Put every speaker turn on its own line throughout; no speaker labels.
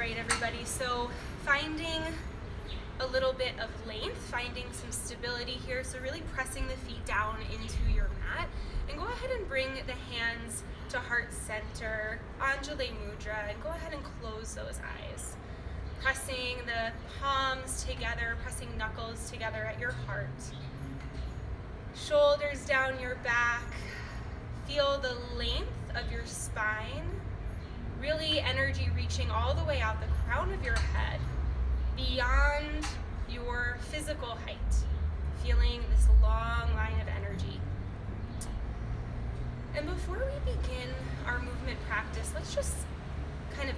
right, everybody, so finding a little bit of length, finding some stability here, so really pressing the feet down into your mat, and go ahead and bring the hands to heart center, Anjali Mudra, and go ahead and close those eyes. Pressing the palms together, pressing knuckles together at your heart. Shoulders down your back. Feel the length of your spine. Really energy reaching all the way out the crown of your head, beyond your physical height. Feeling this long line of energy. And before we begin our movement practice, let's just kind of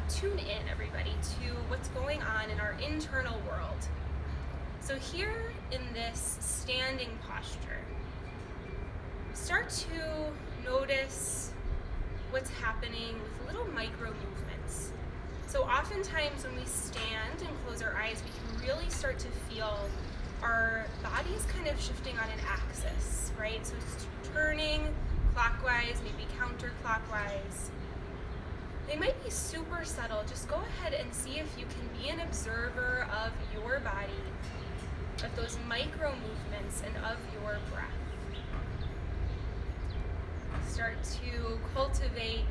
tune in, everybody, to what's going on in our internal world. So here in this standing posture, start to notice what's happening with little micro movements. So oftentimes when we stand and close our eyes, we can really start to feel our bodies kind of shifting on an axis, right? So it's turning clockwise, maybe counterclockwise. They might be super subtle. Just go ahead and see if you can be an observer of your body, of those micro movements, and of your breath. Start to cultivate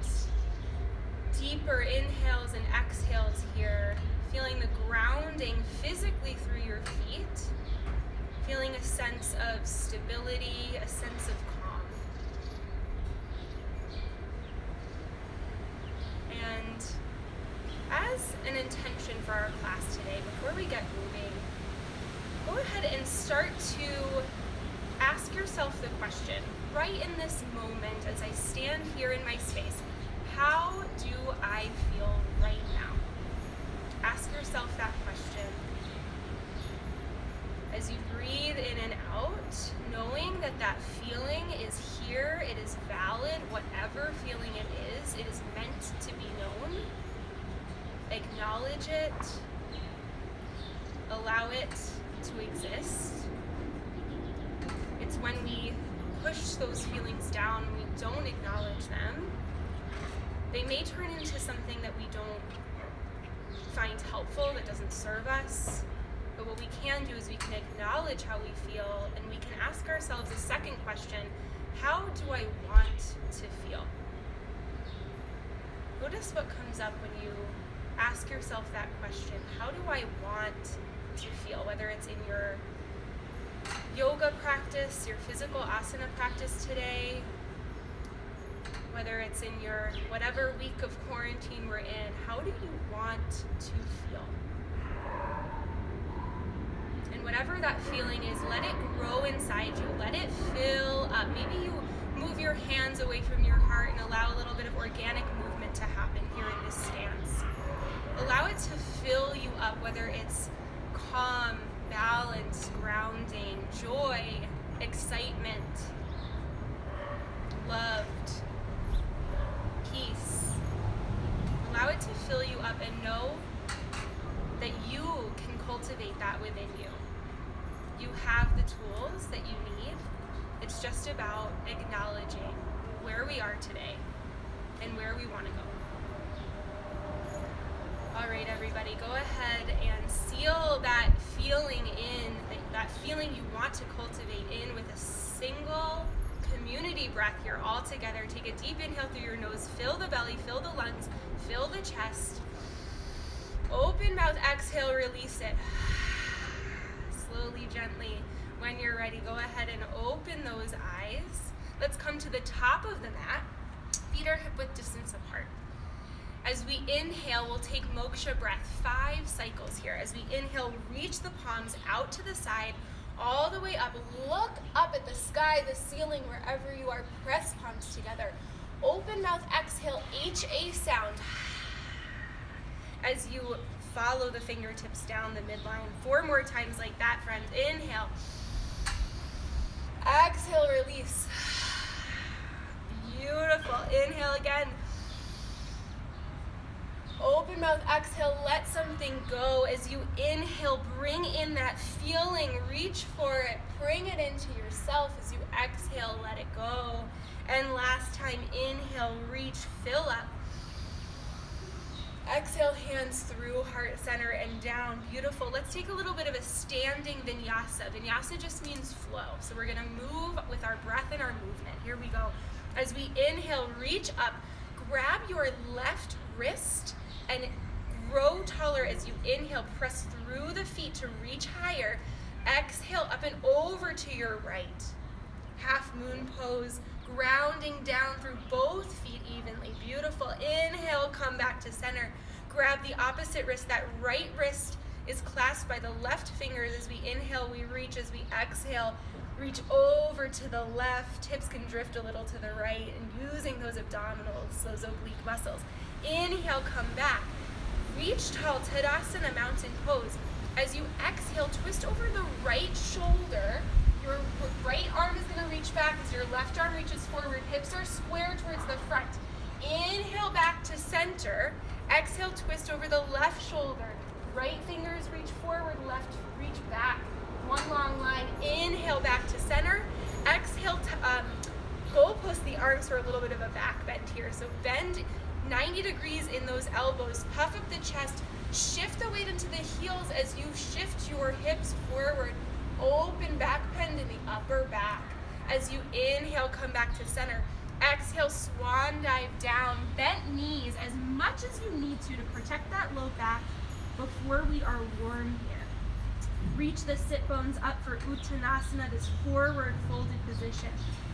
deeper inhales and exhales here, feeling the grounding physically through your feet, feeling a sense of stability, a sense of calm. And as an intention for our class today, before we get moving, go ahead and start to ask yourself the question, right in this moment as I stand here in my space, how do I feel right now? Ask yourself that question. As you breathe in and out, knowing that that feeling is here, it is valid, whatever feeling it is meant to be known. Acknowledge it, allow it to exist. It's when we push those feelings down, we don't acknowledge them, they may turn into something that we don't find helpful, that doesn't serve us. But what we can do is we can acknowledge how we feel, and we can ask ourselves a second question: how do I want to feel? Notice what comes up when you ask yourself that question. How do I want to feel? Whether it's in your yoga practice, your physical asana practice today, whether it's in your whatever week of quarantine we're in, how do you want to feel? And whatever that feeling is, let it grow inside you. Let it fill up. Maybe you move your hands away from your heart and allow a little bit of organic movement to happen here in this stance. Allow it to fill you up, whether it's calm, balance, grounding, joy, excitement, loved, peace. Allow it to fill you up and know that you can cultivate that within you. You have the tools that you need. It's just about acknowledging where we are today and where we want to go. All right, everybody, go ahead and seal that feeling in, that feeling you want to cultivate in with a single community breath here all together. Take a deep inhale through your nose, fill the belly, fill the lungs, fill the chest. Open mouth, exhale, release it. Slowly, gently, when you're ready, go ahead and open those eyes. Let's come to the top of the mat. Feet are hip-width distance apart. As we inhale, we'll take moksha breath, 5 cycles here. As we inhale, reach the palms out to the side, all the way up. Look up at the sky, the ceiling, wherever you are. Press palms together. Open mouth, exhale, HA sound. As you follow the fingertips down the midline. 4 more times like that, friends. Inhale. Exhale, release. Beautiful. Inhale again. Open mouth, exhale, let something go. As you inhale, bring in that feeling, reach for it, bring it into yourself. As you exhale, let it go. And last time, inhale, reach, fill up. Exhale, hands through heart center and down. Beautiful. Let's take a little bit of a standing vinyasa. Vinyasa just means flow. So we're gonna move with our breath and our movement. Here we go. As we inhale, reach up, grab your left wrist and grow taller as you inhale. Press through the feet to reach higher. Exhale, up and over to your right. Half moon pose, grounding down through both feet evenly. Beautiful. Inhale, come back to center. Grab the opposite wrist. That right wrist is clasped by the left fingers. As we inhale, we reach. As we exhale, reach over to the left. Hips can drift a little to the right, and using those abdominals, those oblique muscles. Inhale, come back. Reach tall, Tadasana, mountain pose. As you exhale, twist over the right shoulder. Your right arm is going to reach back as your left arm reaches forward. Hips are square towards the front. Inhale back to center. Exhale, twist over the left shoulder. Right fingers reach forward, left reach back. One long line. Inhale back to center. Exhale, goalpost the arms for a little bit of a back bend here. So bend 90 degrees in those elbows. Puff up the chest. Shift the weight into the heels as you shift your hips forward. Open back bend in the upper back. As you inhale, come back to center. Exhale, swan dive down. Bent knees as much as you need to protect that low back before we are warm here. Reach the sit bones up for Uttanasana, this forward folded position.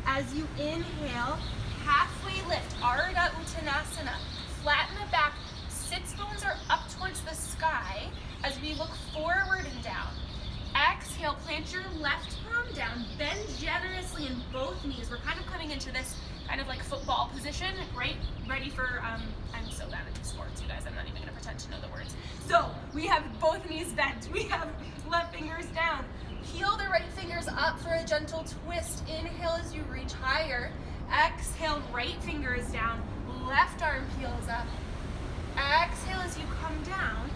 As you inhale, halfway lift, Ardha Uttanasana. Flatten the back. Sits bones are up towards the sky as we look forward and down. Exhale, plant your left palm down, bend generously in both knees. We're kind of coming into this kind of like football position, right? Ready for, I'm so bad at sports, you guys, I'm not even gonna pretend to know the words. So, we have both knees bent. We have left fingers down. Peel the right fingers up for a gentle twist. Inhale as you reach higher. Exhale, right fingers down. Left arm peels up. Exhale as you come down.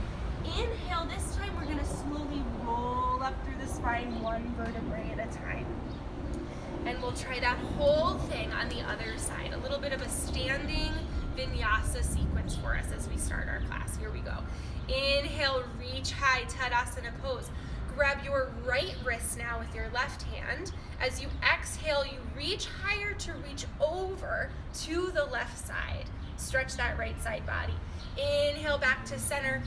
Inhale, this time we're gonna slowly roll up through the spine, one vertebrae at a time. And we'll try that whole thing on the other side. A little bit of a standing vinyasa sequence for us as we start our class. Here we go. Inhale, reach high, Tadasana pose. Grab your right wrist now with your left hand. As you exhale, you reach higher to reach over to the left side. Stretch that right side body. Inhale back to center.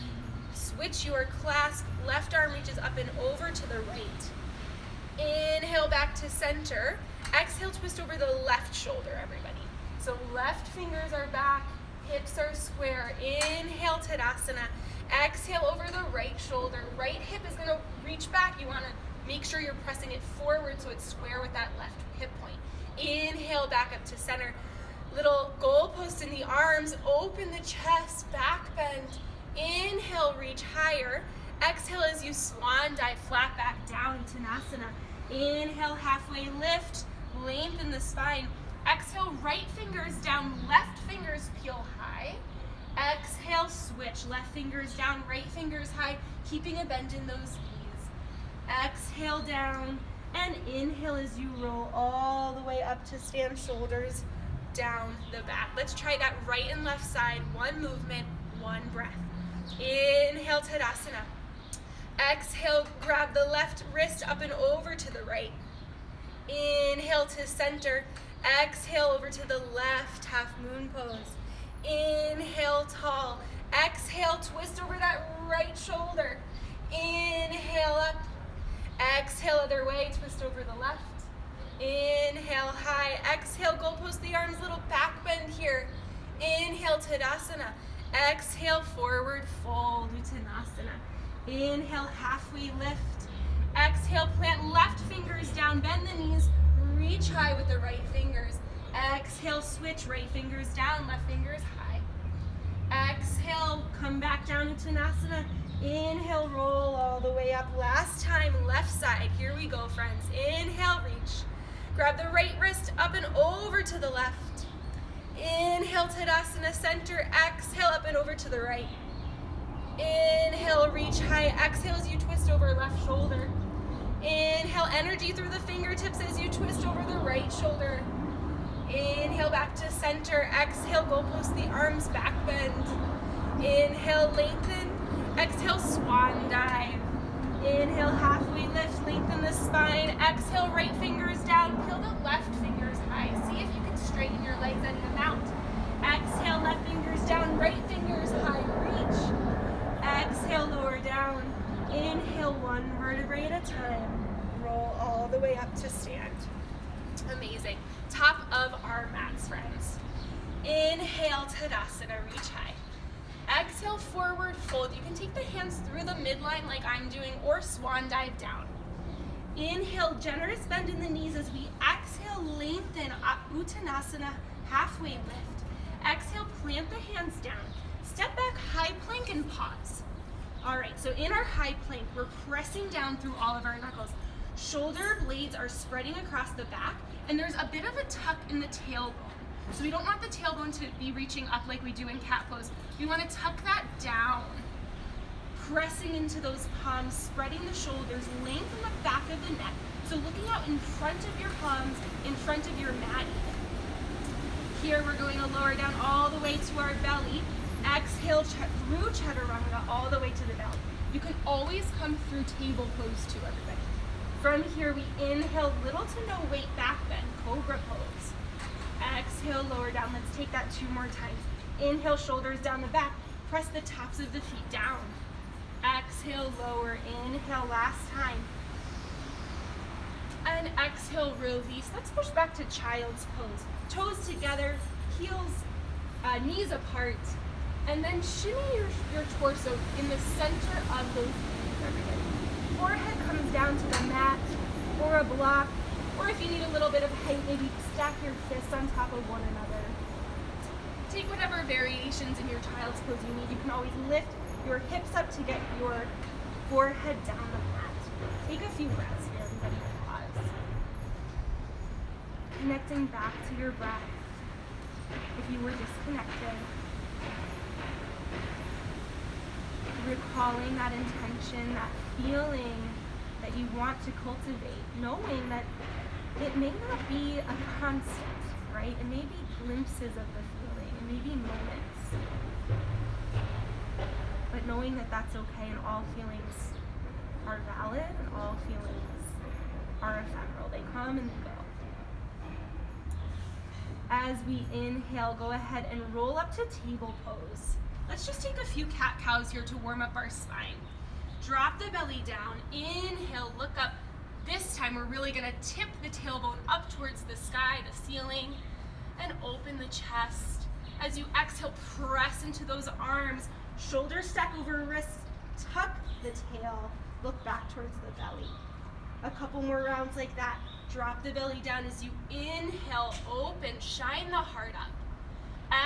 Switch your clasp. Left arm reaches up and over to the right. Inhale back to center. Exhale, twist over the left shoulder, everybody. So left fingers are back, hips are square. Inhale, Tadasana. Exhale over the right shoulder. Right hip is gonna reach back. You wanna make sure you're pressing it forward so it's square with that left hip point. Inhale, back up to center. Little goalpost in the arms. Open the chest, back bend. Inhale, reach higher. Exhale as you swan dive, flat back down, Uttanasana. Inhale, halfway lift, lengthen the spine. Exhale, right fingers down, left fingers peel high. Exhale, switch, left fingers down, right fingers high, keeping a bend in those knees. Exhale down, and inhale as you roll all the way up to stand, shoulders down the back. Let's try that right and left side, one movement, one breath. Inhale, Tadasana. Exhale, grab the left wrist up and over to the right. Inhale to center. Exhale over to the left, half moon pose. Inhale, tall. Exhale, twist over that right shoulder. Inhale up. Exhale, other way, twist over the left. Inhale, high. Exhale, goalpost the arms, little back bend here. Inhale, Tadasana. Exhale, forward fold, Uttanasana. Inhale, halfway lift. Exhale, plant left fingers down, bend the knees, reach high with the right fingers. Exhale, switch, right fingers down, left fingers high. Exhale, come back down, Uttanasana. Inhale, roll all the way up. Last time, left side. Here we go, friends. Inhale, reach. Grab the right wrist up and over to the left. Inhale, Tadasana, center. Exhale, up and over to the right. Inhale, reach high. Exhale as you twist over left shoulder. Inhale, energy through the fingertips as you twist over the right shoulder. Inhale, back to center. Exhale, goalpost the arms, back bend. Inhale. Inhale, lengthen. Exhale, swan dive. Inhale, halfway lift, lengthen the spine. Exhale, right fingers down, peel the left fingers high. See if you can straighten your legs and the mount. Exhale, left fingers down, right fingers high, reach. Exhale, lower down. Inhale, one vertebrae at a time. Roll all the way up to stand. Amazing. Top of our mats, friends. Inhale, Tadasana, reach high. Exhale, forward fold. You can take the hands through the midline like I'm doing, or swan dive down. Inhale, generous bend in the knees as we exhale, lengthen up, Uttanasana, halfway lift. Exhale, plant the hands down. Step back, high plank, and pause. All right, so in our high plank, we're pressing down through all of our knuckles. Shoulder blades are spreading across the back, and there's a bit of a tuck in the tailbone. So we don't want the tailbone to be reaching up like we do in cat pose. We want to tuck that down. Pressing into those palms, spreading the shoulders, lengthen the back of the neck. So looking out in front of your palms, in front of your mat. Here we're going to lower down all the way to our belly. Exhale through chaturanga all the way to the belly. You can always come through table pose too, everybody. From here we inhale, little to no weight back bend, cobra pose. Exhale, lower down. Let's take that 2 more times. Inhale, shoulders down the back. Press the tops of the feet down. Exhale, lower. Inhale, last time. And exhale, release. Let's push back to child's pose. Toes together, heels, knees apart. And then shimmy your torso in the center of those knees, everybody. Forehead comes down to the mat or a block. Or if you need a little bit of height, maybe stack your fists on top of one another. Take whatever variations in your child's pose you need. You can always lift your hips up to get your forehead down the mat. Take a few breaths here, everybody. Pause. Connecting back to your breath if you were disconnected. Recalling that intention, that feeling that you want to cultivate, knowing that it may not be a constant, right? It may be glimpses of the feeling, it may be moments. But knowing that that's okay and all feelings are valid and all feelings are ephemeral. They come and they go. As we inhale, go ahead and roll up to table pose. Let's just take a few cat-cows here to warm up our spine. Drop the belly down, inhale, look up. This time we're really gonna tip the tailbone up towards the sky, the ceiling, and open the chest. As you exhale, press into those arms, shoulders stack over wrists, tuck the tail, look back towards the belly. A couple more rounds like that. Drop the belly down as you inhale, open, shine the heart up.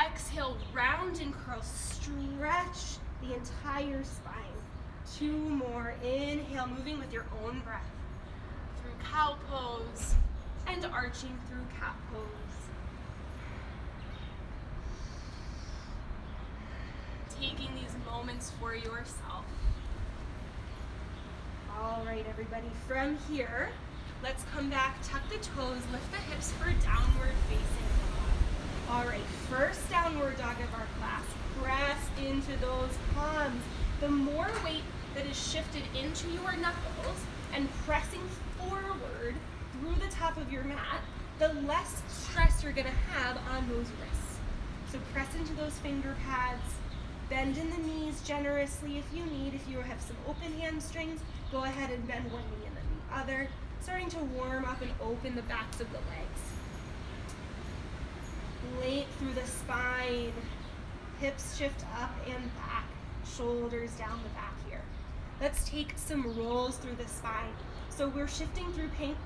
Exhale, round and curl, stretch the entire spine. 2 more, inhale, moving with your own breath. Through cow pose and arching through cat pose. Taking these moments for yourself. All right, everybody, from here, let's come back, tuck the toes, lift the hips for downward facing dog. All right, first downward dog of our class. Press into those palms. The more weight that is shifted into your knuckles and pressing forward through the top of your mat, the less stress you're gonna have on those wrists. So press into those finger pads, bend in the knees generously if you need. If you have some open hamstrings, go ahead and bend one knee and then the other, starting to warm up and open the backs of the legs. Length through the spine, hips shift up and back, shoulders down the back here. Let's take some rolls through the spine. So we're shifting through plank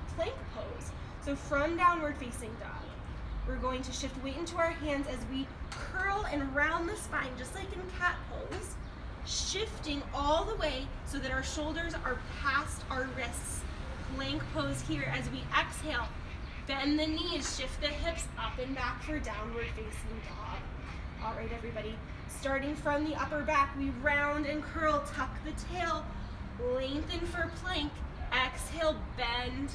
pose. So from downward facing dog, we're going to shift weight into our hands as we curl and round the spine, just like in cat pose, shifting all the way so that our shoulders are past our wrists. Plank pose here as we exhale. Bend the knees, shift the hips up and back for downward facing dog. All right, everybody. Starting from the upper back, we round and curl, tuck the tail, lengthen for plank. Exhale, bend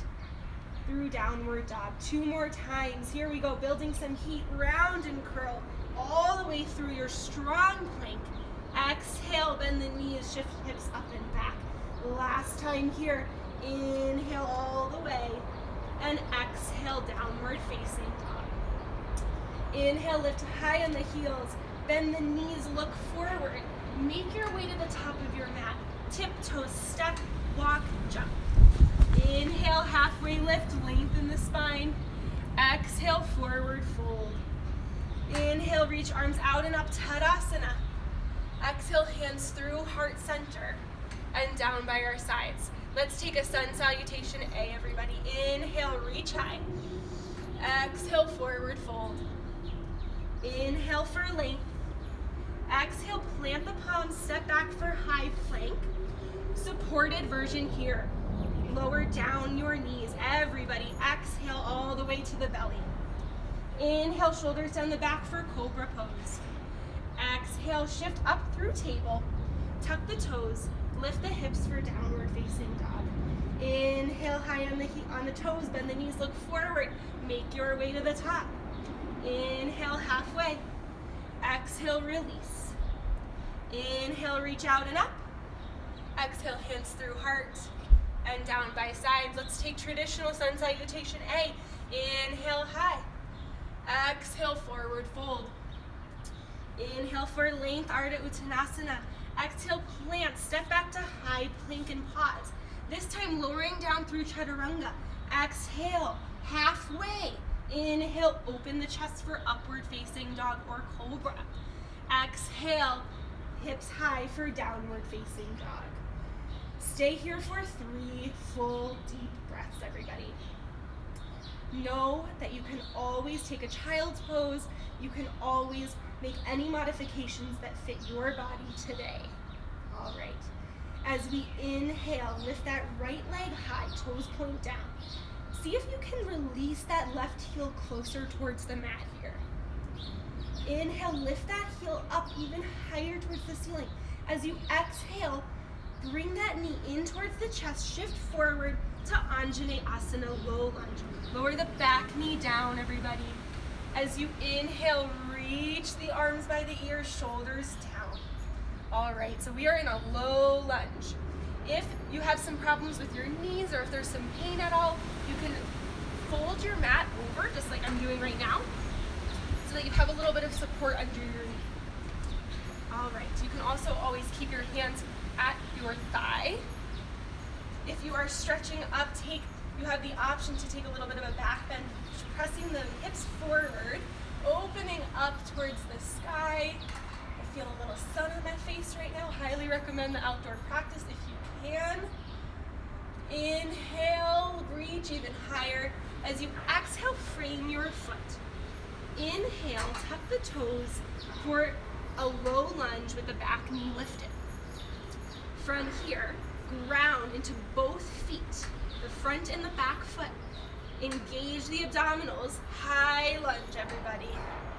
through downward dog. 2 more times. Here we go, building some heat. Round and curl all the way through your strong plank. Exhale, bend the knees, shift hips up and back. Last time here. Inhale all the way. And exhale, downward facing dog. Inhale, lift high on the heels. Bend the knees, look forward. Make your way to the top of your mat. Tiptoe, step, walk, jump. Inhale, halfway lift, lengthen the spine. Exhale, forward fold. Inhale, reach arms out and up, Tadasana. Exhale, hands through heart center and down by our sides. Let's take a sun salutation A, everybody. Inhale, reach high. Exhale, forward fold. Inhale for length. Exhale, plant the palms, step back for high plank. Supported version here. Lower down your knees. Everybody, exhale all the way to the belly. Inhale, shoulders down the back for cobra pose. Exhale, shift up through table. Tuck the toes. Lift the hips for downward facing dog. Inhale, high on the toes. Bend the knees, look forward. Make your way to the top. Inhale, halfway. Exhale, release. Inhale, reach out and up. Exhale, hands through heart and down by sides. Let's take traditional sun salutation A. Inhale, high. Exhale, forward fold. Inhale for length, Ardha Uttanasana. Exhale, plant, step back to high plank and pause. This time lowering down through chaturanga. Exhale, halfway. Inhale, open the chest for upward facing dog or cobra. Exhale, hips high for downward facing dog. Stay here for 3 full deep breaths, everybody. Know that you can always take a child's pose. You can always make any modifications that fit your body today. All right. As we inhale, lift that right leg high, toes point down. See if you can release that left heel closer towards the mat here. Inhale, lift that heel up even higher towards the ceiling. As you exhale, bring that knee in towards the chest, shift forward to Anjaneyasana, low lunge. Lower the back knee down, everybody. As you inhale, reach the arms by the ears, shoulders down. All right, so we are in a low lunge. If you have some problems with your knees or if there's some pain at all, you can fold your mat over, just like I'm doing right now, so that you have a little bit of support under your knee. All right, you can also always keep your hands at your thigh. If you are stretching up, you have the option to take a little bit of a back bend, pressing the hips forward, opening up towards the sky. I feel a little sun on my face right now. Highly recommend the outdoor practice if you can. Inhale, reach even higher. As you exhale, frame your foot. Inhale, tuck the toes for a low lunge with the back knee lifted. From here, ground into both feet, the front and the back foot. Engage the abdominals, high lunge, everybody.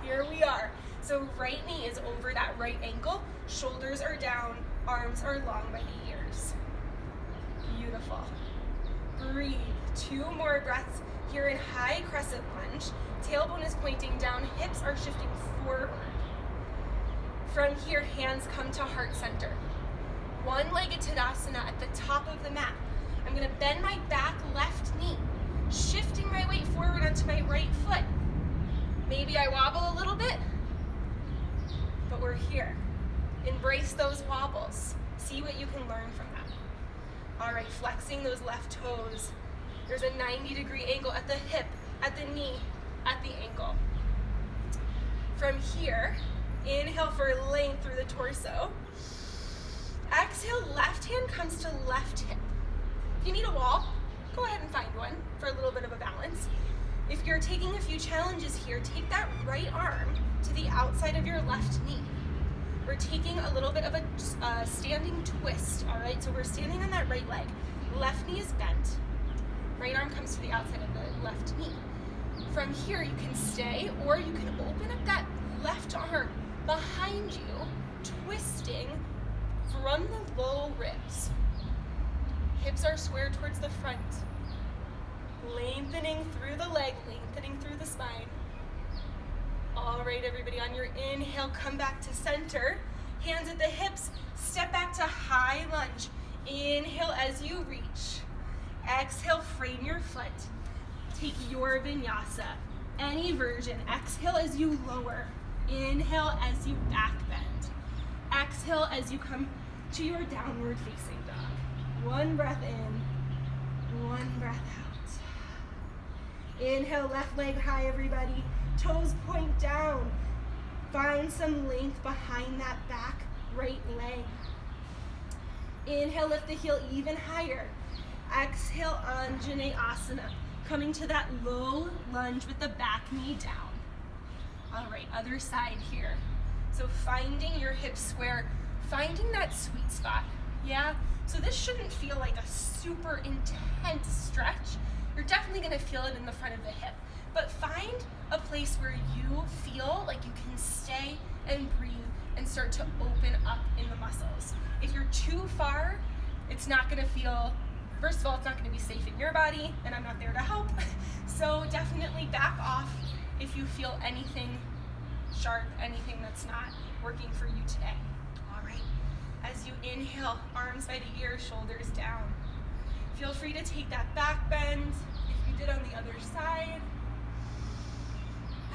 Here we are. So right knee is over that right ankle, shoulders are down, arms are long by the ears. Beautiful. Breathe. 2 more breaths here in high crescent lunge. Tailbone is pointing down, hips are shifting forward. From here, hands come to heart center. One-legged Tadasana at the top of the mat. I'm gonna bend my back left knee, shifting my weight forward onto my right foot. Maybe I wobble a little bit, but we're here. Embrace those wobbles. See what you can learn from them. All right, flexing those left toes. There's a 90-degree angle at the hip, at the knee, at the ankle. From here, inhale for length through the torso. Exhale, left hand comes to left hip. If you need a wall, go ahead and find one for a little bit of a balance. If you're taking a few challenges here, take that right arm to the outside of your left knee. We're taking a little bit of a standing twist, all right? So we're standing on that right leg. Left knee is bent. Right arm comes to the outside of the left knee. From here, you can stay, or you can open up that left arm behind you, twisting from the low ribs. Hips are square towards the front. Lengthening through the leg, lengthening through the spine. All right, everybody, on your inhale, come back to center. hands at the hips, step back to high lunge. Inhale as you reach. Exhale, frame your foot. Take your vinyasa, any version. Exhale as you lower. Inhale as you back bend. Exhale as you come to your downward facing dog. One breath in, one breath out. Inhale, left leg high, everybody. Toes point down. Find some length behind that back right leg. Inhale, lift the heel even higher. Exhale, Anjaneyasana. Coming to that low lunge with the back knee down. All right, other side here. So finding your hips square, finding that sweet spot, yeah? So this shouldn't feel like a super intense stretch. You're definitely gonna feel it in the front of the hip, but find a place where you feel like you can stay and breathe and start to open up in the muscles. If you're too far, it's not gonna feel, first of all, it's not gonna be safe in your body, and I'm not there to help. So definitely back off if you feel anything sharp, anything that's not working for you today. All right, as you inhale, arms by the ears, shoulders down. Feel free to take that back bend if you did on the other side.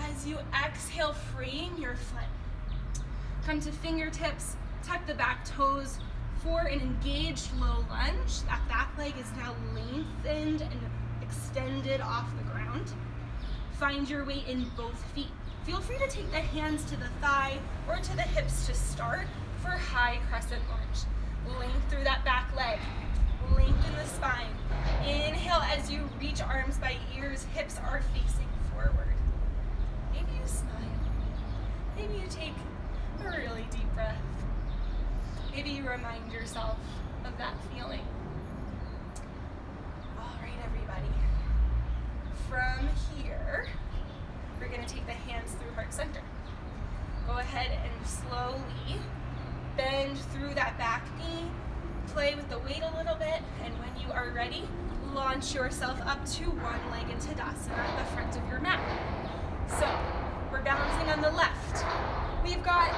As you exhale, frame your foot. Come to fingertips, tuck the back toes for an engaged low lunge. That back leg is now lengthened and extended off the ground. Find your weight in both feet. Feel free to take the hands to the thigh or to the hips to start for high crescent lunge. Length through that back leg. Lengthen the spine. Inhale as you reach, arms by ears, hips are facing forward. Maybe you smile. Maybe you take a really deep breath. Maybe you remind yourself of that feeling. All right, everybody. From here, we're gonna take the hands through heart center. Go ahead and slowly bend through that back knee. Play with the weight a little bit, and when you are ready, launch yourself up to one-legged Tadasana at the front of your mat. So, we're balancing on the left. We've got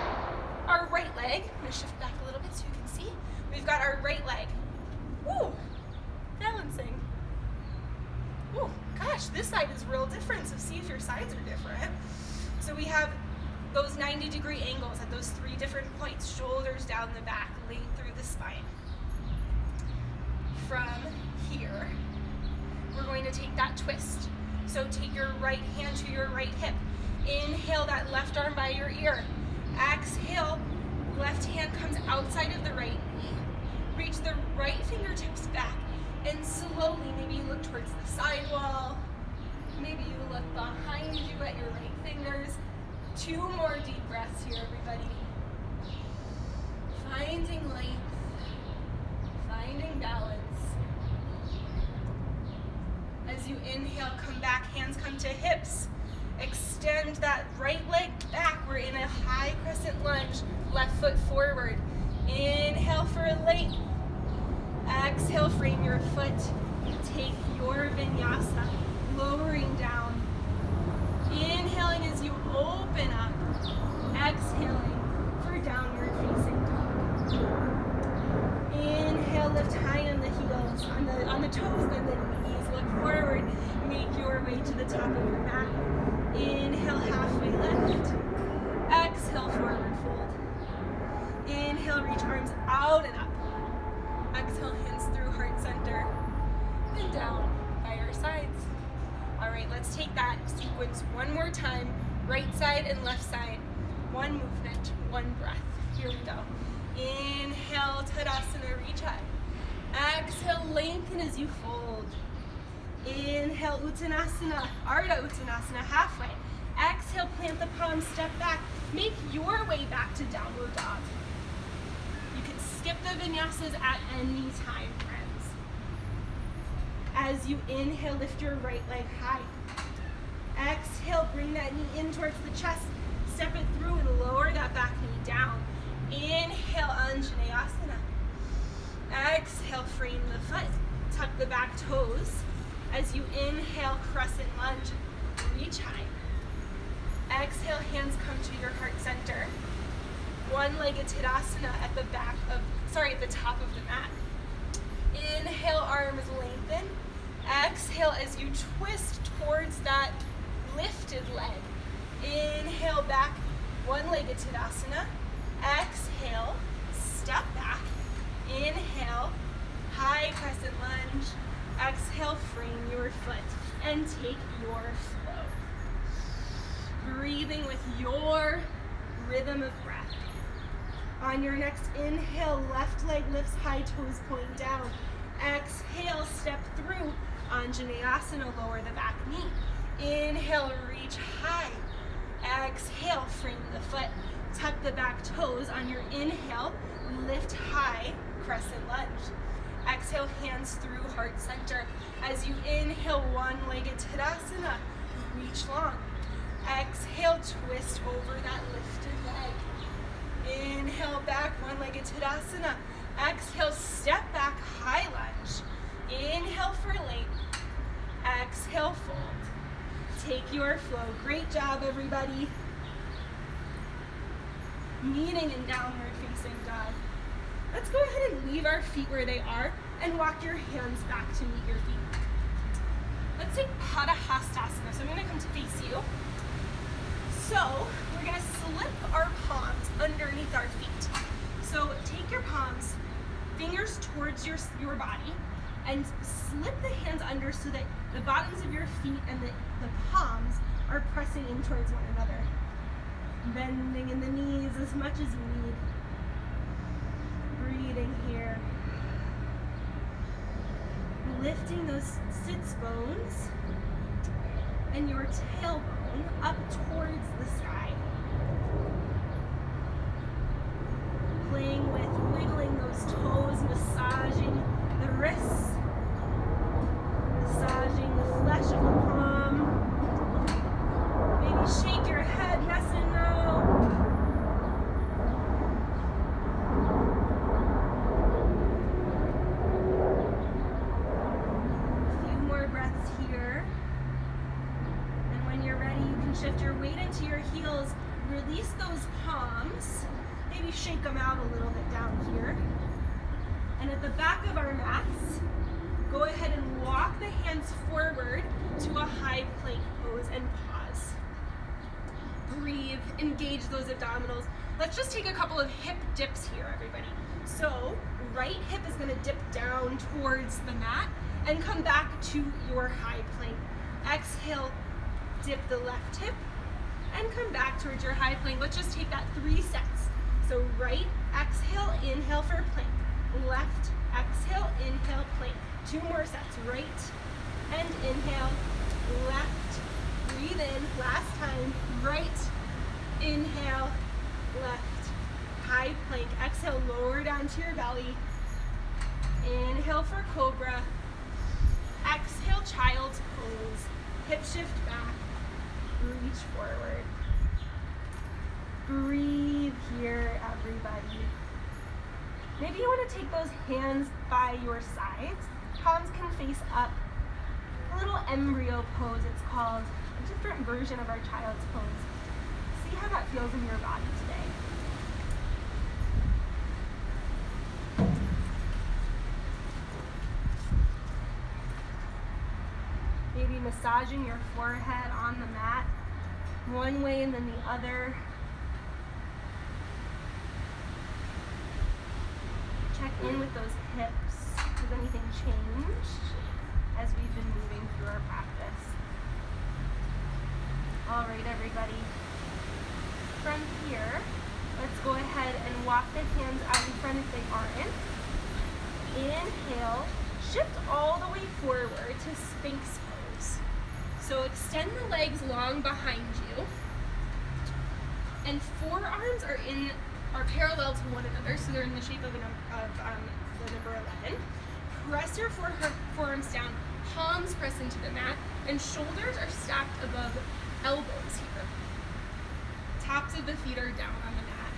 our right leg. I'm gonna shift back a little bit so you can see. We've got our right leg. Woo! Balancing. Ooh, gosh, this side is real different, so see if your sides are different. So we have those 90-degree angles at those 3 different points, shoulders down the back, length through the spine. From here, we're going to take that twist. So take your right hand to your right hip. Inhale that left arm by your ear. Exhale, left hand comes outside of the right knee. Reach the right fingertips back, and slowly, maybe you look towards the sidewall. Maybe you look behind you at your right fingers. 2 more deep breaths here, everybody. Finding length, finding balance. As you inhale, come back, hands come to hips. Extend that right leg back. We're in a high crescent lunge, left foot forward. Inhale for length. Exhale, frame your foot. Take your vinyasa, lowering down. Inhaling as you open up. Exhaling for downward facing dog. Inhale, lift high on the heels, on the toes, bend the knees, look forward. Make your way to the top of your mat. Inhale, halfway lift. Exhale, forward fold. Inhale, reach arms out and up. Exhale, hands through heart center and down by your sides. All right, let's take that sequence one more time. Right side and left side. One movement, one breath. Here we go. Inhale, Tadasana, reach high. Exhale, lengthen as you fold. Inhale, Uttanasana, Ardha Uttanasana, halfway. Exhale, plant the palms, step back. Make your way back to downward dog. You can skip the vinyasas at any time, friends. As you inhale, lift your right leg high. Exhale, bring that knee in towards the chest. Step it through and lower that back knee down. Inhale, Anjaneyasana. Exhale, frame the foot. Tuck the back toes. As you inhale, crescent lunge, reach high. Exhale, hands come to your heart center. one-legged Tadasana at the top of the mat. Inhale, arms lengthen. Exhale as you twist towards that lifted leg. Inhale back, one-legged Tadasana. Exhale, step back. Inhale, high crescent lunge. Exhale, frame your foot and take your flow. Breathing with your rhythm of breath. On your next inhale, left leg lifts, high toes point down. Exhale, step through. Anjaneyasana, lower the back knee. Inhale, reach high. Exhale, frame the foot. Tuck the back toes. On your inhale, lift high, crescent lunge. Exhale, hands through heart center. As you inhale, one-legged Tadasana, reach long. Exhale, twist over that lifted leg. Inhale back, one-legged Tadasana. Exhale, step back, high lunge. Inhale for length. Exhale, fold. Take your flow. Great job, everybody. Kneeling in downward facing dog. Let's go ahead and leave our feet where they are and walk your hands back to meet your feet. Let's take Padahastasana. So I'm going to come to face you. So we're going to slip our palms underneath our feet. So take your palms, fingers towards your body, and slip the hands under so that the bottoms of your feet and the palms are pressing in towards one another. Bending in the knees as much as you need. Breathing here. Lifting those sits bones and your tailbone up towards the sky. Playing with wiggling those toes, massaging the wrists, massaging the flesh of the palm. Maybe shake your head, yes and no. Shift your weight into your heels, release those palms, maybe shake them out a little bit down here. And at the back of our mats, go ahead and walk the hands forward to a high plank pose and pause. Breathe, engage those abdominals. Let's just take a couple of hip dips here, everybody. So, right hip is gonna dip down towards the mat and come back to your high plank. Exhale, dip the left hip and come back towards your high plank. Let's just take that 3 sets. So right, exhale, inhale for plank. Left, exhale, inhale, plank. 2 more sets. Right and inhale, left, breathe in. Last time, right, inhale, left, high plank. Exhale, lower down to your belly. Inhale for cobra. Exhale, child's pose. Hip shift back. Reach forward. Breathe here, everybody. Maybe you want to take those hands by your sides. Palms can face up. A little embryo pose, it's called. A different version of our child's pose. See how that feels in your body today. Maybe massaging your forehead on the mat, one way and then the other. Check in with those hips. Has anything changed as we've been moving through our practice? All right, everybody. From here, let's go ahead and walk the hands out in front if they aren't. Inhale, shift all the way forward to Sphinx pose. So extend the legs long behind you, and forearms are parallel to one another, so they're in the shape of the number 11. Press your forearms down, palms press into the mat, and shoulders are stacked above elbows here. Tops of the feet are down on the mat.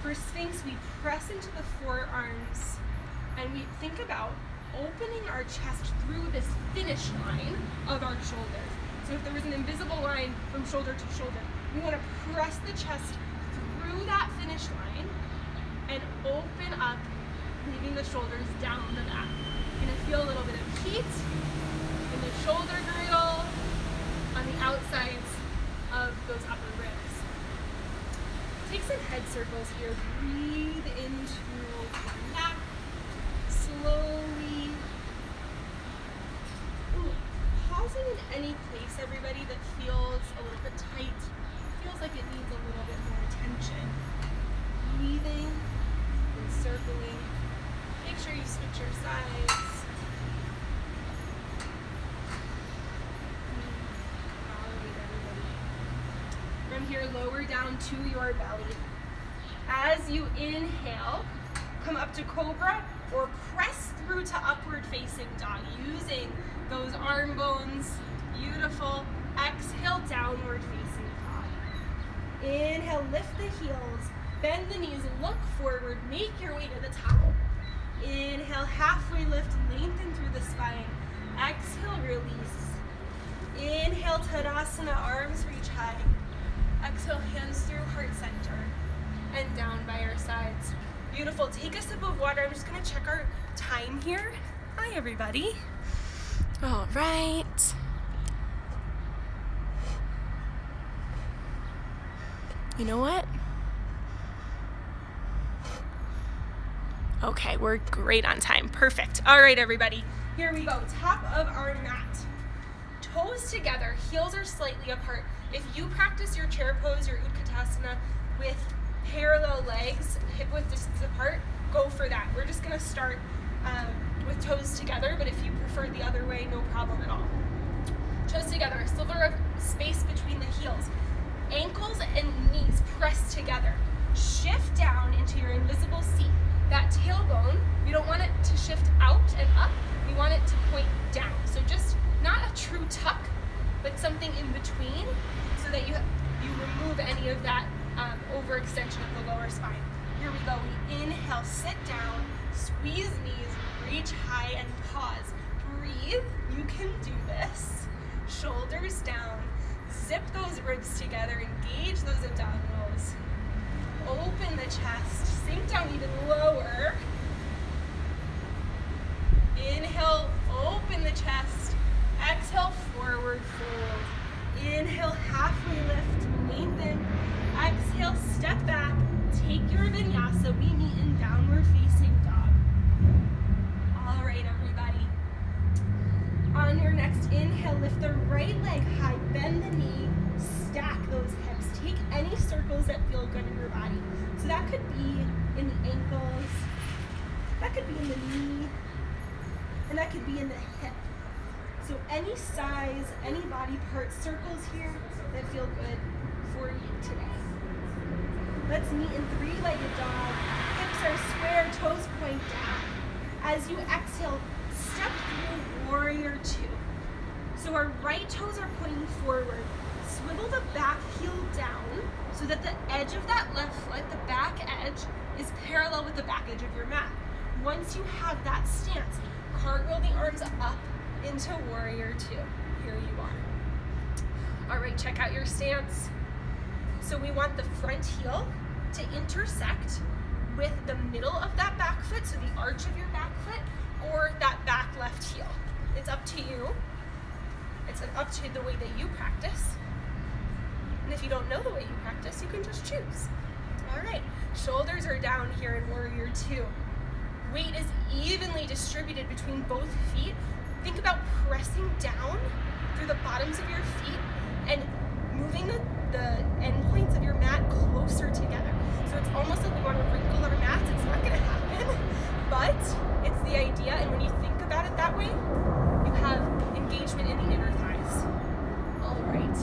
For Sphinx, we press into the forearms, and we think about opening our chest through this finish line of our shoulders. So if there was an invisible line from shoulder to shoulder, we want to press the chest through through that finish line and open up, leaving the shoulders down the back. You're gonna feel a little bit of heat in the shoulder girdle, on the outsides of those upper ribs. Take some head circles here. Breathe into your neck slowly. Ooh, pausing in any place, everybody, that feels a little bit tight, feels like it needs a little bit more attention. Breathing and circling. Make sure you switch your sides. From here, lower down to your belly. As you inhale, come up to cobra or press through to upward facing dog using those arm bones. Beautiful. Exhale, downward facing dog. Inhale, lift the heels, bend the knees, look forward, make your way to the top. Inhale, halfway lift, lengthen through the spine. Exhale, release. Inhale, Tadasana, arms reach high. Exhale, hands through heart center and down by our sides. Beautiful. Take a sip of water. I'm just going to check our time here. Hi, everybody. All right. You know what? Okay, we're great on time. Perfect. All right, everybody. Here we go. Top of our mat. Toes together, heels are slightly apart. If you practice your chair pose, your Utkatasana, with parallel legs, hip width distance apart, go for that. We're just gonna start with toes together, but if you prefer the other way, no problem at all. Toes together, sliver of space between the heels. Ankles and knees press together. Shift down into your invisible seat. That tailbone, we don't want it to shift out and up, we want it to point down. So just not a true tuck, but something in between so that you remove any of that overextension of the lower spine. Here we go. We inhale, sit down, squeeze knees, reach high and pause. Breathe. You can do this. Shoulders down. Zip those ribs together. Engage those abdominals. Open the chest. Sink down even lower. Inhale, open the chest. Exhale, forward fold. Inhale, halfway lift, lengthen. Exhale, step back. Take your vinyasa. We meet in downward facing dog. All right, everybody. On your next inhale, lift the right leg high, bend the knee, stack those hips. Take any circles that feel good in your body. So that could be in the ankles, that could be in the knee, and that could be in the hip. So any size, any body part, circles here that feel good for you today. Let's meet in three-legged dog. Hips are square, toes point down. As you exhale, step through warrior two. So our right toes are pointing forward. Swivel the back heel down so that the edge of that left foot, the back edge, is parallel with the back edge of your mat. Once you have that stance, cartwheel the arms up into warrior two. Here you are. All right, check out your stance. So we want the front heel to intersect with the middle of that back foot, so the arch of your back foot, or that back left heel. It's up to you. It's up to the way that you practice. And if you don't know the way you practice, you can just choose. All right, shoulders are down here in warrior two. Weight is evenly distributed between both feet. Think about pressing down through the bottoms of your feet and moving the end points of your mat closer together. So it's almost like we want to wrinkle our mats. It's not going to happen, but it's the idea. And when you think about it that way, you have engagement in the inner thighs. All right.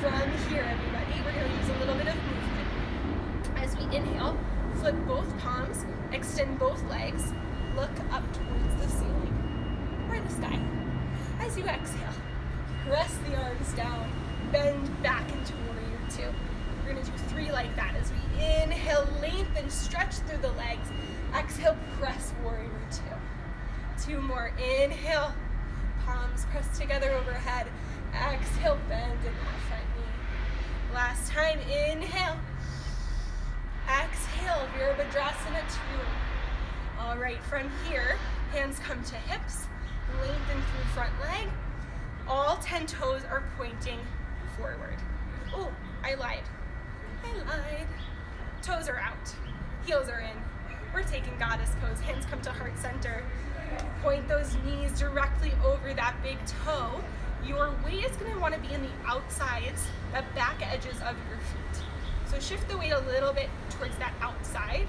From here, everybody, we're going to use a little bit of movement. As we inhale, flip both palms, extend both legs, look up towards the ceiling or the sky. As you exhale, press the arms down, bend back into warrior two. We're going to do three like that. As we inhale, lengthen, stretch through the legs. Exhale, press warrior two. Two more. Inhale, palms press together overhead. Exhale, bend in that front knee. Last time, inhale. Exhale, Virabhadrasana 2. All right, from here, hands come to hips, lengthen through front leg. All 10 toes are pointing forward. Oh, I lied. Toes are out, heels are in. We're taking goddess pose. Hands come to heart center. Point those knees directly over that big toe. Your weight is going to want to be in the outsides, the back edges of your feet. So shift the weight a little bit towards that outside.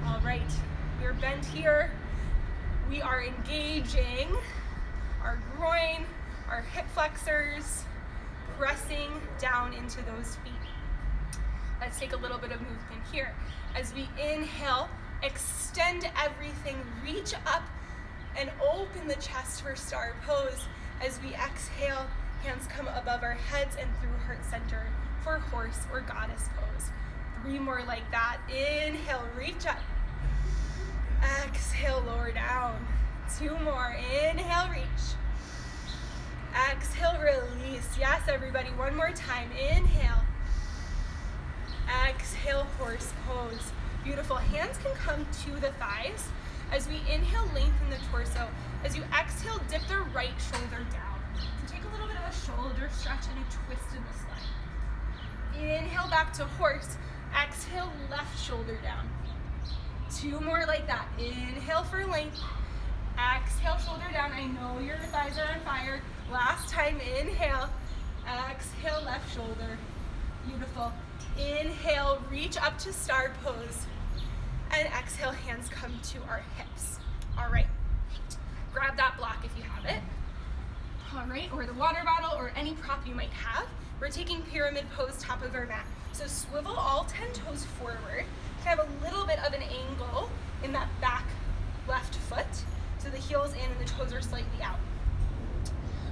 All right, we're bent here. We are engaging our groin, our hip flexors, pressing down into those feet. Let's take a little bit of movement here. As we inhale, extend everything, reach up and open the chest for star pose. As we exhale, hands come above our heads and through heart center for horse or goddess pose. 3 more like that. Inhale, reach up. Exhale, lower down. 2 more. Inhale, reach. Exhale, release. Yes, everybody, 1 more time. Inhale. Exhale, horse pose. Beautiful. Hands can come to the thighs. As we inhale, lengthen the torso. As you exhale, dip the right shoulder down. So take a little bit of a shoulder stretch and a twist in the spine. Inhale, back to horse. Exhale, left shoulder down. 2 more like that. Inhale for length. Exhale, shoulder down. I know your thighs are on fire. Last time, inhale. Exhale, left shoulder. Beautiful. Inhale, reach up to star pose. And exhale, hands come to our hips. All right. Grab that block if you have it. All right, or the water bottle or any prop you might have. We're taking pyramid pose, top of our mat. So swivel all 10 toes forward. You can have a little bit of an angle in that back left foot. So the heel's in and the toes are slightly out.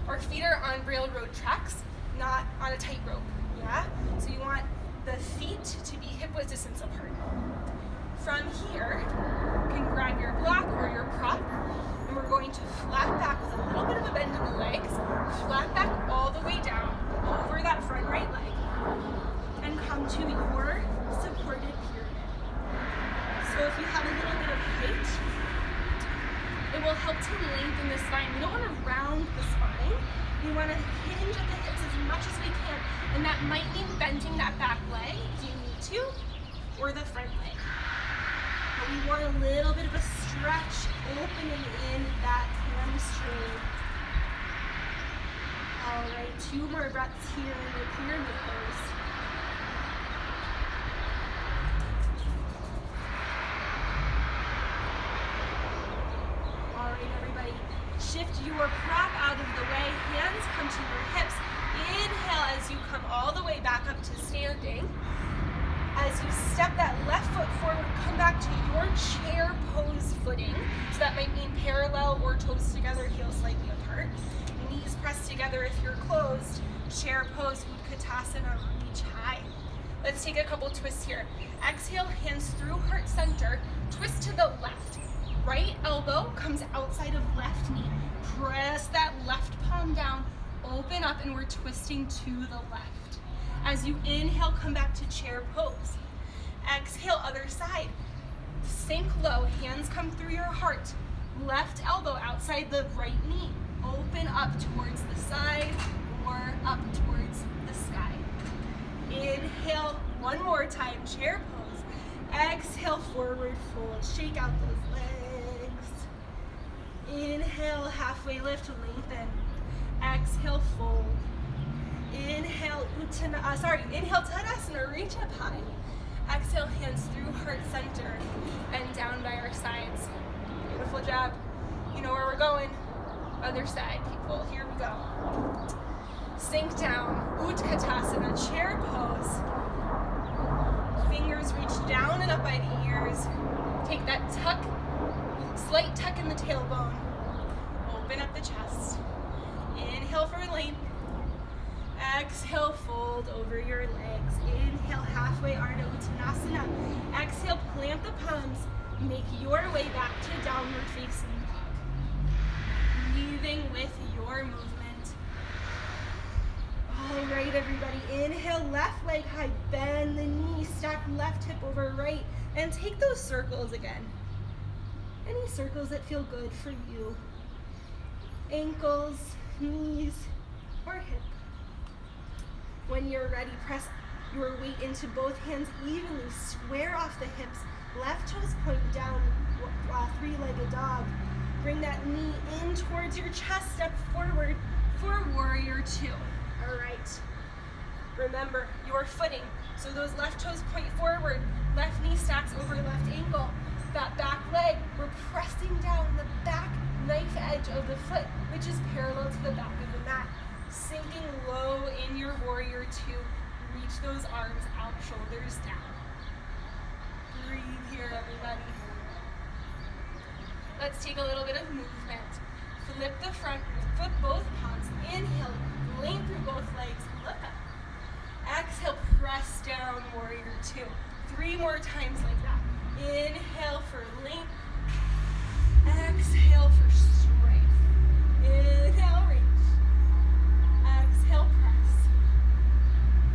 Our feet are on railroad tracks, not on a tightrope, yeah? So you want the feet to be hip width distance apart. From here, you can grab your block or your prop, and we're going to flat back with a little bit of a bend in the legs, flat back all the way down over that front right leg, and come to your supported pyramid. So if you have a little bit of height, it will help to lengthen the spine. We don't want to round the spine. We want to hinge at the hips as much as we can, and that might mean bending that back leg if you need to, or the front leg. But we want a little bit of a stretch, opening in that hamstring. All right, 2 more breaths here in the pyramid pose. All right, everybody, shift your prop out of the way. Hands come to your hips. Inhale as you come all the way back up to standing. As you step that left foot forward, come back to your chair pose footing. So that might mean parallel or toes together, heels slightly apart. Knees pressed together if you're closed. Chair pose, Utkatasana, reach high. Let's take a couple twists here. Exhale, hands through heart center. Twist to the left. Right elbow comes outside of left knee. Press that left palm down. Open up, and we're twisting to the left. As you inhale, come back to chair pose. Exhale, other side. Sink low, hands come through your heart. Left elbow outside the right knee. Open up towards the side or up towards the sky. Inhale, 1 more time, chair pose. Exhale, forward fold. Shake out those legs. Inhale, halfway lift, lengthen. Exhale, fold. Inhale, inhale, Tadasana, reach up high. Exhale, hands through heart center and down by our sides. Beautiful job. You know where we're going. Other side, people. Here we go. Sink down, Utkatasana, chair pose. Fingers reach down and up by the ears. Take that tuck, slight tuck in the tailbone. Open up the chest. Inhale for length. Exhale, fold over your legs. Inhale, halfway Ardha Uttanasana. Exhale, plant the palms. Make your way back to downward facing dog. Breathing with your movement. All All right, everybody, inhale, left leg high, bend the knee, stack left hip over right, and take those circles again. Any circles that feel good for you. Ankles, knees, or hip. When you're ready, press your weight into both hands evenly, square off the hips, left toes point down, three-legged dog. Bring that knee in towards your chest, step forward for warrior two. All right. Remember your footing. So those left toes point forward, left knee stacks over left ankle. That back leg, we're pressing down the back knife edge of the foot, which is parallel to the back of the mat. Sinking low in your warrior two. Reach those arms out, shoulders down. Breathe here, everybody. Let's take a little bit of movement. Flip the front foot, both palms. Inhale, length through both legs. Look up. Exhale, press down, warrior two. 3 more times like that. Inhale for length. Exhale for strength. Inhale, reach. Exhale, press.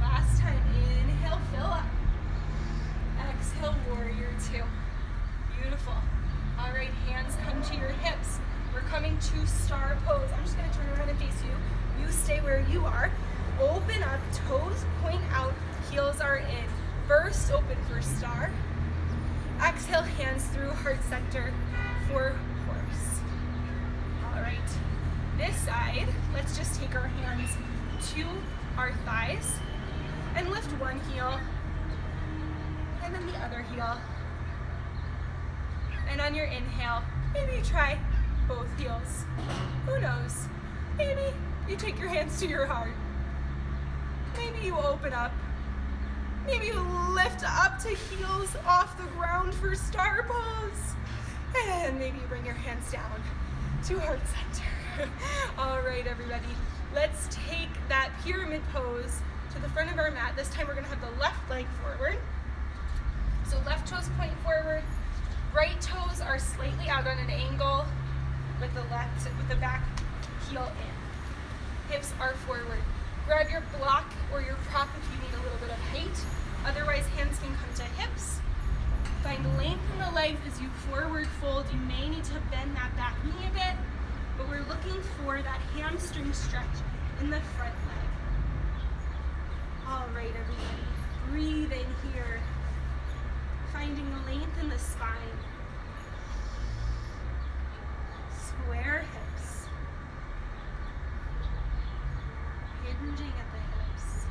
Last time. Inhale, fill up. Exhale, warrior two. Beautiful. All right, hands come to your hips. We're coming to star pose. I'm just going to turn around and face you. You stay where you are. Open up, toes point out, heels are in. Burst open for star. Exhale, hands through heart center for horse. All right, this side, let's just take our hands to our thighs and lift one heel and then the other heel. And on your inhale, maybe you try both heels. Who knows? Maybe you take your hands to your heart. Maybe you open up. Maybe you lift up to heels off the ground for star pose. And maybe you bring your hands down to heart center. All right, everybody. Let's take that pyramid pose to the front of our mat. This time we're gonna have the left leg forward. So left toes point forward. Right toes are slightly out on an angle with the back heel in. Hips are forward. Grab your block or your prop if you need a little bit of height. Otherwise, hands can come to hips. Find length in the legs as you forward fold. You may need to bend that back knee a bit, but we're looking for that hamstring stretch in the front leg. All right, everybody, breathe in here. Finding length in the spine. Square hips. Hinging at the hips.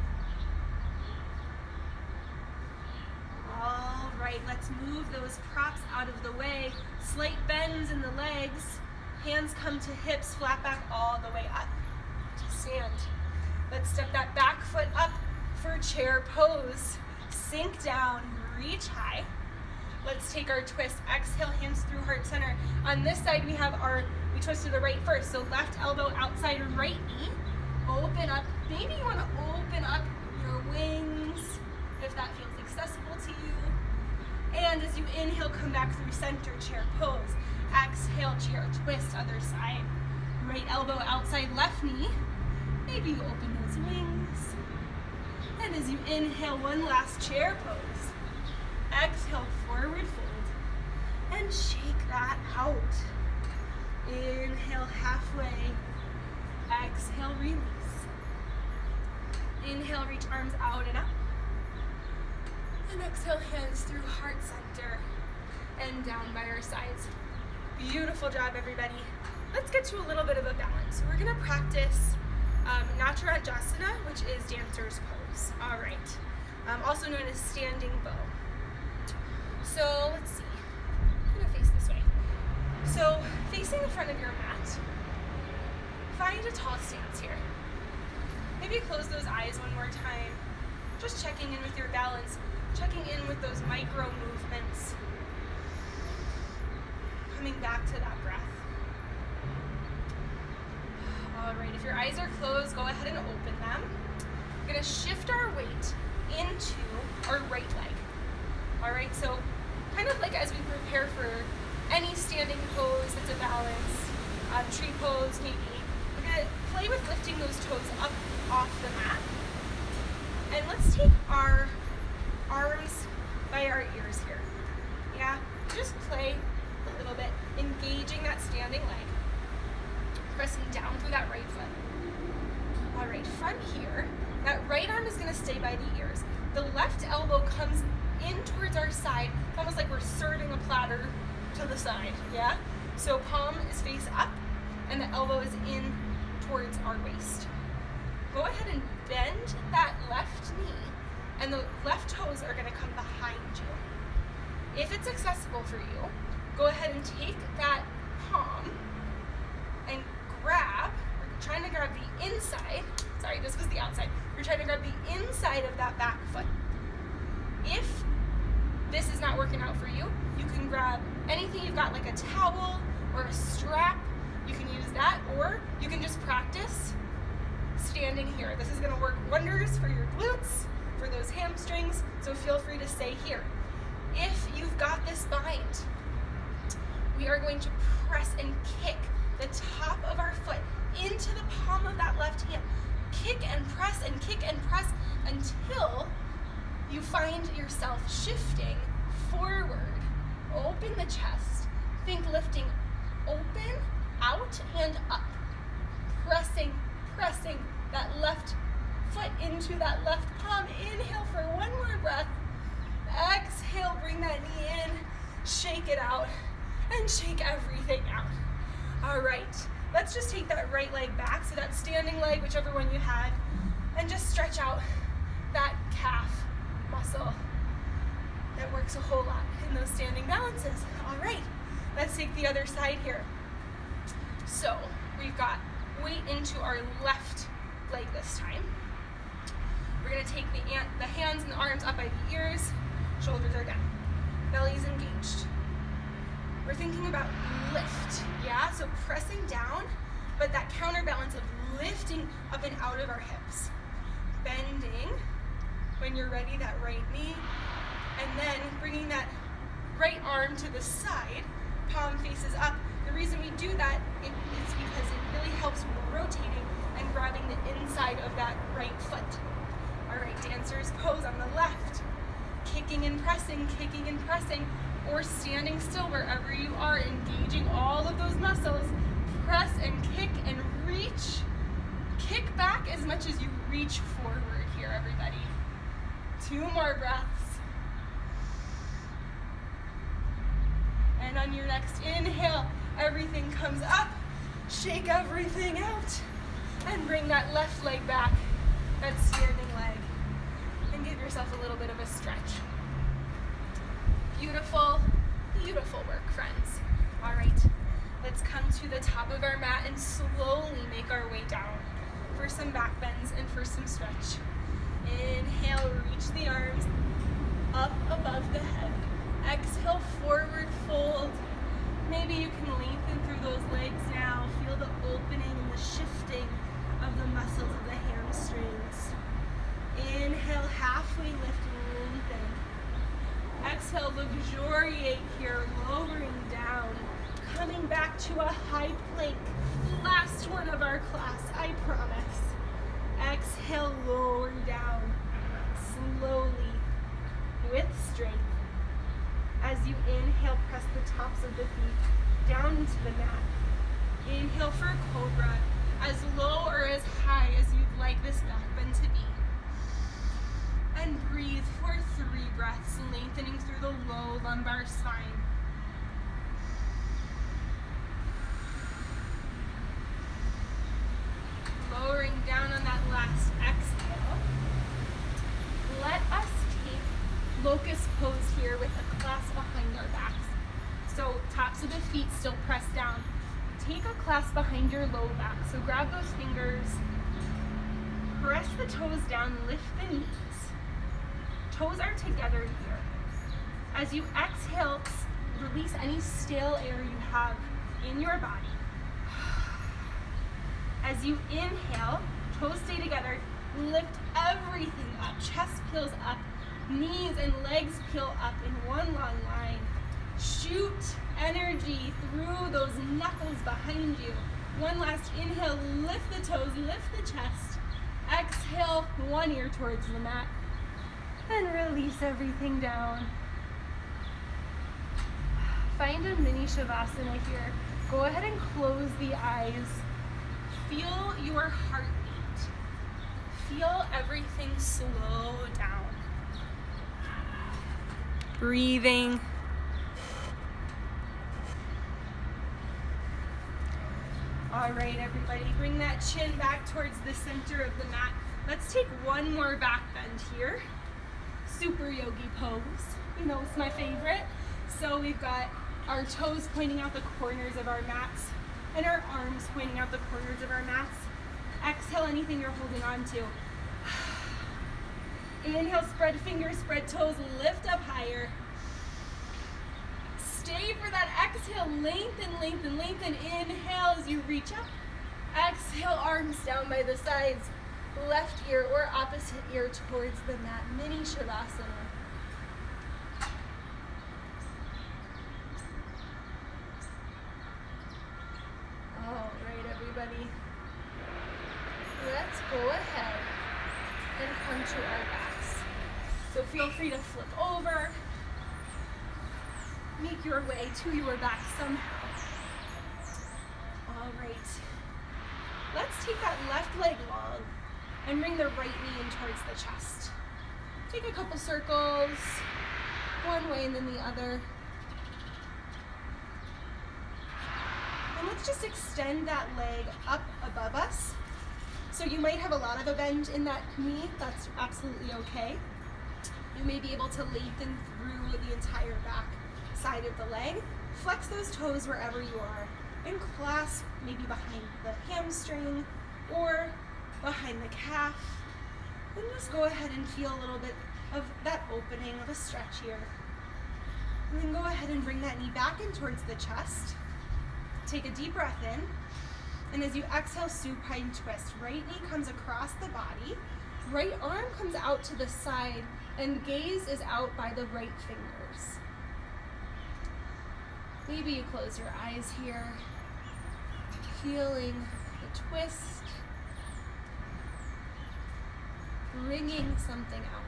All right, let's move those props out of the way. Slight bends in the legs. Hands come to hips, flat back all the way up to stand. Let's step that back foot up for chair pose. Sink down, reach high. Let's take our twist. Exhale, hands through heart center. On this side, we twist to the right first. So left elbow outside right knee. Open up. Maybe you want to open up your wings if that feels accessible to you. And as you inhale, come back through center, chair pose. Exhale, chair twist, other side. Right elbow outside left knee. Maybe you open those wings. And as you inhale, one last chair pose. Exhale, forward fold. And shake that out. Inhale, halfway. Exhale, release. Inhale, reach arms out and up. And exhale, hands through heart center and down by our sides. Beautiful job, everybody. Let's get to a little bit of a balance. So we're gonna practice Natarajasana, which is dancer's pose. All right, also known as standing bow. So let's see, I'm gonna face this way. So facing the front of your mat, find a tall stance here. Maybe close those eyes one more time. Just checking in with your balance, checking in with those micro movements. Coming back to that breath. All right, if your eyes are closed, go ahead and open them. We're gonna shift our weight into our right leg. All right, so kind of like as we prepare for any standing pose that's a balance, tree pose maybe, we're gonna play with lifting those toes up off the mat And let's take our arms by our ears here. Yeah, just play a little bit, engaging that standing leg, pressing down through that right foot. All right, from here, that right arm is gonna stay by the ears. The left elbow comes in towards our side. It's almost like we're serving a platter to the side, yeah? So palm is face up, and the elbow is in towards our waist. Go ahead and bend that left knee, and the left toes are gonna come behind you. If it's accessible for you, go ahead and take that palm and grab, we're trying to grab the inside, sorry, this was the outside. You're trying to grab the inside of that back foot. If this is not working out for you, you can grab anything you've got, like a towel or a strap. You can use that, or you can just practice standing here. This is gonna work wonders for your glutes, for those hamstrings, so feel free to stay here. If you've got this bind, we are going to press and kick the top of our foot into the palm of that left hand. Kick and press and kick and press until you find yourself shifting forward. Open the chest. Think lifting open, out, and up. Pressing that left foot into that left palm. Inhale for one more breath. Exhale, bring that knee in, shake it out, and shake everything out. All right, let's just take that right leg back, so that standing leg, whichever one you had, and just stretch out that calf muscle that works a whole lot in those standing balances. All right, let's take the other side here. So we've got weight into our left leg this time. We're gonna take the hands and the arms up by the ears, shoulders are down, belly's engaged. We're thinking about lift, yeah? So pressing down, but that counterbalance of lifting up and out of our hips. Bending, when you're ready, that right knee, and then bringing that right arm to the side, palm faces up. The reason we do that is because it really helps with rotating and grabbing the inside of that right foot. All right, dancers pose on the left. Kicking and pressing, or standing still wherever you are, engaging all of those muscles. Press and kick and reach. Kick back as much as you reach forward here, everybody. 2 more breaths. And on your next inhale, everything comes up. Shake everything out. And bring that left leg back, that standing leg. And give yourself a little bit of a stretch. Beautiful, beautiful work, friends. All right, let's come to the top of our mat and slowly make our way down for some back bends and for some stretch. Inhale, reach the arms up above the head. Exhale, forward fold. Maybe you can lengthen through those legs now. Feel the opening and the shifting of the muscles of the hamstrings. Inhale, halfway lift and lengthen. Exhale, luxuriate here, lowering down, coming back to a high plank. Last one of our class, I promise. Exhale, lower down, slowly, with strength. As you inhale, press the tops of the feet down into the mat. Inhale for cobra, as low or as high as you'd like this back bend to be. And breathe for 3 breaths, lengthening through the low lumbar spine. Lowering down on that last exhale. Let us take locust pose here with a clasp behind our backs. So tops of the feet still pressed down. Take a clasp behind your low back. So grab those fingers, press the toes down, lift the knees. Toes are together here. As you exhale, release any stale air you have in your body. As you inhale, toes stay together, lift everything up. Chest peels up, knees and legs peel up in one long line. Shoot energy through those knuckles behind you. One last inhale, lift the toes, lift the chest. Exhale, one ear towards the mat. And release everything down. Find a mini shavasana here. Go ahead and close the eyes. Feel your heartbeat. Feel everything slow down. Breathing. All right, everybody, bring that chin back towards the center of the mat. Let's take one more back bend here. Super yogi pose. You know, it's my favorite. So we've got our toes pointing out the corners of our mats and our arms pointing out the corners of our mats. Exhale anything you're holding on to. Inhale, spread fingers, spread toes, lift up higher. Stay for that exhale, lengthen, lengthen, lengthen. Inhale as you reach up. Exhale, arms down by the sides. Left ear or opposite ear towards the mat. Mini shavasana. All right, everybody. Let's go ahead and come to our backs. So feel free to flip over. Make your way to your back somehow. All right. Let's take that left leg long and bring the right knee in towards the chest. Take a couple circles, one way and then the other. And let's just extend that leg up above us. So you might have a lot of a bend in that knee. That's absolutely okay. You may be able to lengthen through the entire back side of the leg. Flex those toes wherever you are and clasp maybe behind the hamstring or behind the calf. Then just go ahead and feel a little bit of that opening of a stretch here. And then go ahead and bring that knee back in towards the chest. Take a deep breath in. And as you exhale, supine twist. Right knee comes across the body. Right arm comes out to the side and gaze is out by the right fingers. Maybe you close your eyes here, feeling the twist, bringing something out.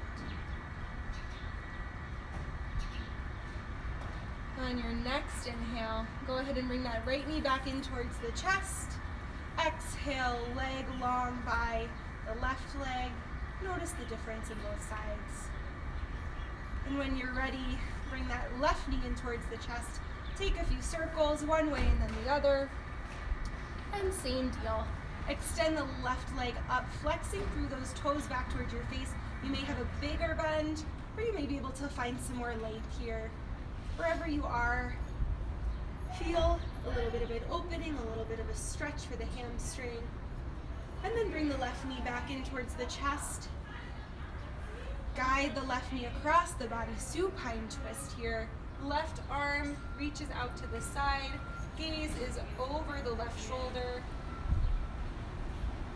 On your next inhale, go ahead and bring that right knee back in towards the chest. Exhale, leg long by the left leg. Notice the difference in both sides. And when you're ready, bring that left knee in towards the chest. Take a few circles, one way and then the other. And same deal. Extend the left leg up, flexing through those toes back towards your face. You may have a bigger bend, or you may be able to find some more length here. Wherever you are, feel a little bit of an opening, a little bit of a stretch for the hamstring. And then bring the left knee back in towards the chest. Guide the left knee across the body, supine twist here. Left arm reaches out to the side. Gaze is over the left shoulder.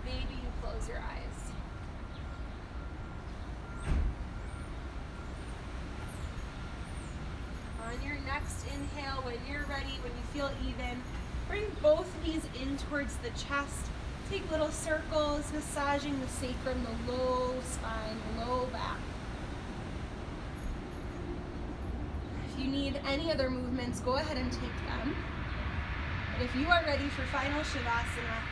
Maybe you close your eyes. On your next inhale, when you're ready, when you feel even, bring both knees in towards the chest. Take little circles, massaging the sacrum, the low spine, low back. If you need any other movements, go ahead and take them. But if you are ready for final Shavasana,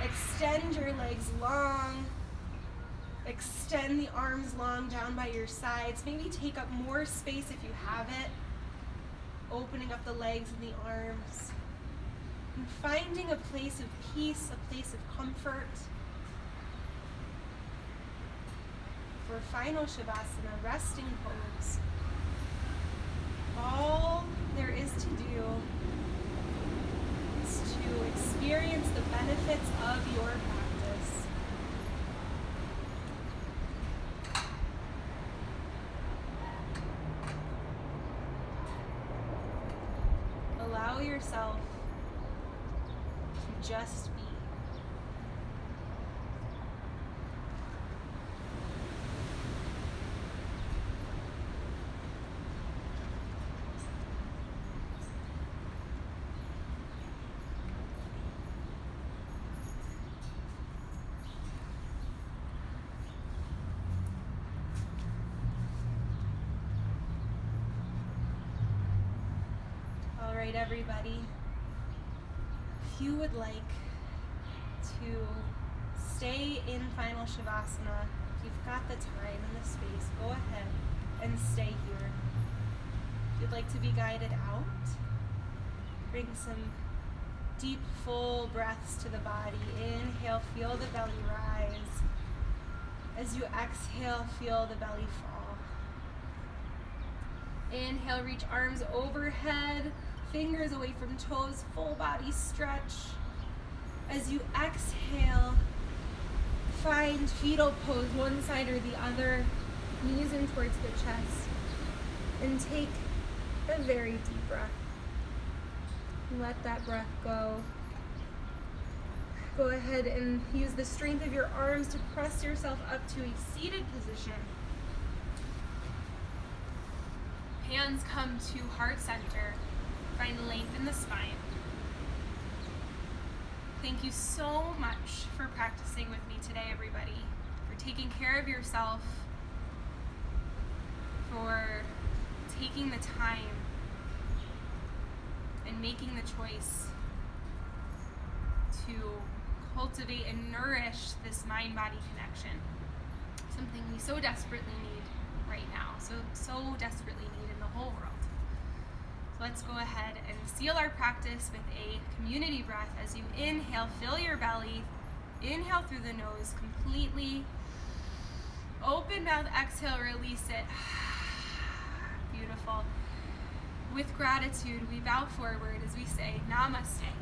extend your legs long. Extend the arms long down by your sides. Maybe take up more space if you have it. Opening up the legs and the arms. And finding a place of peace, a place of comfort. For final Shavasana, resting pose. All there is to do is to experience the benefits of your practice. Allow yourself to just be. right, everybody. If you would like to stay in final Shavasana, if you've got the time and the space, go ahead and stay here. If you'd like to be guided out, bring some deep, full breaths to the body. Inhale, feel the belly rise. As you exhale, feel the belly fall. Inhale, reach arms overhead, fingers away from toes, full body stretch. As you exhale, find fetal pose, one side or the other, knees in towards the chest, and take a very deep breath. Let that breath go. Go ahead and use the strength of your arms to press yourself up to a seated position. Hands come to heart center. Find length in the spine. Thank you so much for practicing with me today, everybody, for taking care of yourself, for taking the time and making the choice to cultivate and nourish this mind-body connection, something we so desperately need right now, so desperately need in the whole world. So let's go ahead and seal our practice with a community breath. As you inhale, fill your belly, inhale through the nose completely, open mouth, exhale, release it. Beautiful. With gratitude, we bow forward as we say Namaste.